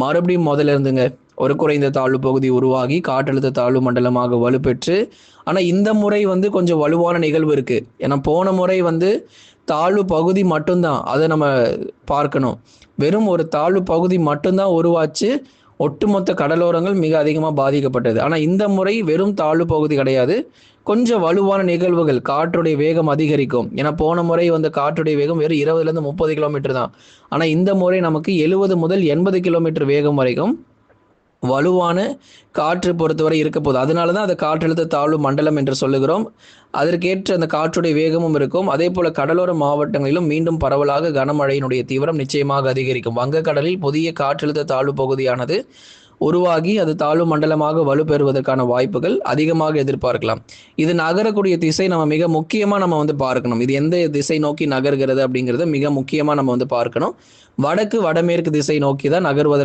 மறுபடியும் முதல்ல இருந்துங்க ஒரு குறைந்த தாழ்வு பகுதி உருவாகி காற்றழுத்த தாழ்வு மண்டலமாக வலுப்பெற்று, ஆனா இந்த முறை வந்து கொஞ்சம் வலுவான நிகழ்வு இருக்கு. ஏன்னா போன முறை வந்து தாழ்வு பகுதி மட்டும்தான் அதை நம்ம பார்க்கணும். வெறும் ஒரு தாழ்வு பகுதி மட்டும்தான் உருவாச்சு. ஒட்டுமொத்த கடலோரங்கள் மிக அதிகமா பாதிக்கப்பட்டது. ஆனா இந்த முறை வெறும் தாழ்வு பகுதி கிடையாது. கொஞ்சம் வலுவான நிகழ்வுகள், காற்றுடைய வேகம் அதிகரிக்கும். ஏன்னா போன முறை வந்து காற்றுடைய வேகம் வெறும் 20லேருந்து 30 கிலோமீட்டர் தான். ஆனா இந்த முறை நமக்கு 70 முதல் 80 கிலோமீட்டர் வேகம் வரைக்கும் வலுவான காற்று பொறுத்தவரை இருக்க போகுது. அதனால தான் அதை காற்றழுத்த தாழ்வு மண்டலம் என்று சொல்லுகிறோம். அதற்கேற்ற அந்த காற்றுடைய வேகமும் இருக்கும். அதே போல கடலோர மாவட்டங்களிலும் மீண்டும் பரவலாக கனமழையினுடைய தீவிரம் நிச்சயமாக அதிகரிக்கும். வங்கக்கடலில் புதிய காற்றழுத்த தாழ்வு பகுதியானது உருவாகி அது தாழ்வு மண்டலமாக வலுப்பெறுவதற்கான வாய்ப்புகள் அதிகமாக எதிர்பார்க்கலாம். இது நகரக்கூடிய திசை நம்ம மிக முக்கியமா நம்ம வந்து பார்க்கணும். இது எந்த திசை நோக்கி நகர்கிறது அப்படிங்கிறத மிக முக்கியமா நம்ம வந்து பார்க்கணும். வடக்கு வடமேற்கு திசை நோக்கி தான் நகர்வதற்கு